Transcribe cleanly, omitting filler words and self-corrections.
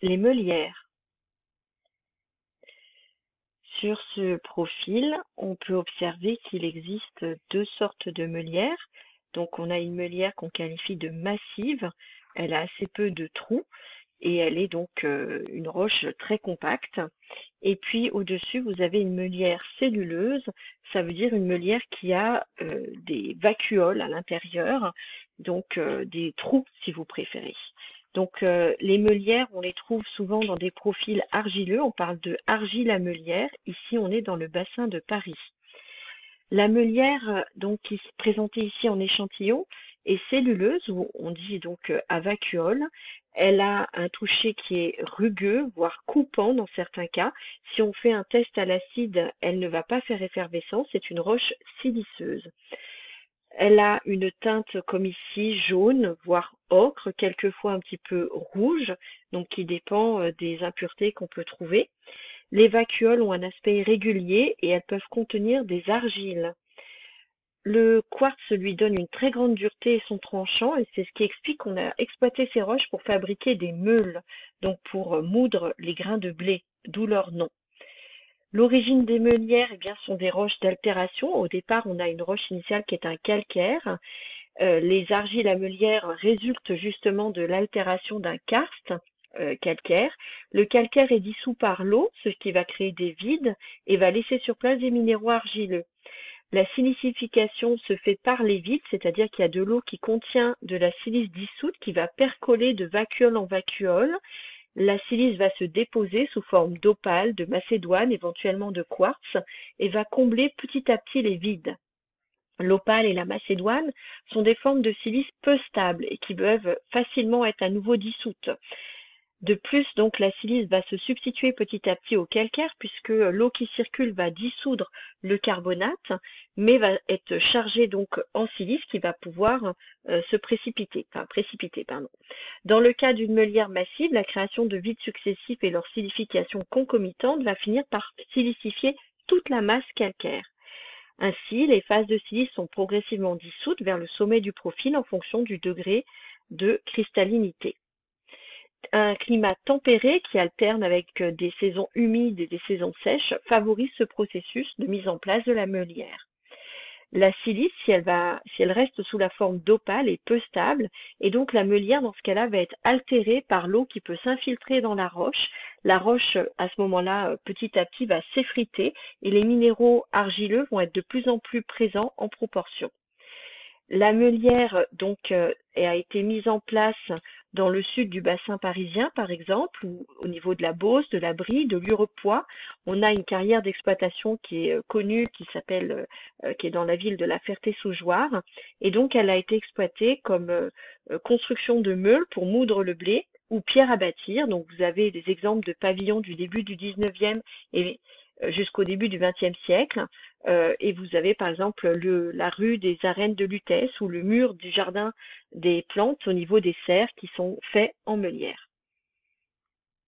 les meulières. Sur ce profil, on peut observer qu'il existe deux sortes de meulières. Donc on a une meulière qu'on qualifie de massive, elle a assez peu de trous et elle est donc une roche très compacte. Et puis au-dessus, vous avez une meulière celluleuse, ça veut dire une meulière qui a des vacuoles à l'intérieur, donc des trous si vous préférez. Donc les meulières, on les trouve souvent dans des profils argileux, on parle de argile à meulière, ici on est dans le bassin de Paris. La meulière donc qui est présentée ici en échantillon est celluleuse, ou on dit donc à vacuole. Elle a un toucher qui est rugueux, voire coupant dans certains cas. Si on fait un test à l'acide, elle ne va pas faire effervescence, c'est une roche siliceuse. Elle a une teinte comme ici jaune, voire ocre, quelquefois un petit peu rouge, donc qui dépend des impuretés qu'on peut trouver. Les vacuoles ont un aspect irrégulier et elles peuvent contenir des argiles. Le quartz lui donne une très grande dureté et son tranchant, et c'est ce qui explique qu'on a exploité ces roches pour fabriquer des meules, donc pour moudre les grains de blé, d'où leur nom. L'origine des meulières, eh bien, sont des roches d'altération. Au départ, on a une roche initiale qui est un calcaire. Les argiles à meulière résultent justement de l'altération d'un karst calcaire. Le calcaire est dissous par l'eau, ce qui va créer des vides et va laisser sur place des minéraux argileux. La silicification se fait par les vides, c'est-à-dire qu'il y a de l'eau qui contient de la silice dissoute qui va percoler de vacuole en vacuole. La silice va se déposer sous forme d'opale, de macédoine, éventuellement de quartz, et va combler petit à petit les vides. L'opale et la macédoine sont des formes de silice peu stables et qui peuvent facilement être à nouveau dissoutes. De plus, donc, la silice va se substituer petit à petit au calcaire puisque l'eau qui circule va dissoudre le carbonate, mais va être chargée donc en silice qui va pouvoir se précipiter. Dans le cas d'une meulière massive, la création de vides successifs et leur silification concomitante va finir par silicifier toute la masse calcaire. Ainsi, les phases de silice sont progressivement dissoutes vers le sommet du profil en fonction du degré de cristallinité. Un climat tempéré qui alterne avec des saisons humides et des saisons sèches favorise ce processus de mise en place de la meulière. La silice, si elle reste sous la forme d'opale, est peu stable et donc la meulière dans ce cas-là va être altérée par l'eau qui peut s'infiltrer dans la roche. La roche à ce moment-là petit à petit va s'effriter et les minéraux argileux vont être de plus en plus présents en proportion. La meulière donc a été mise en place dans le sud du bassin parisien par exemple, ou au niveau de la Beauce, de la Brie, de l'Urepoix. On a une carrière d'exploitation qui est connue, qui est dans la ville de La Ferté-sous-Jouarre, et donc elle a été exploitée comme construction de meules pour moudre le blé ou pierre à bâtir. Donc vous avez des exemples de pavillons du début du 19e et jusqu'au début du XXe siècle. Et vous avez par exemple la rue des Arènes de Lutèce ou le mur du jardin des plantes au niveau des serres qui sont faits en meulière.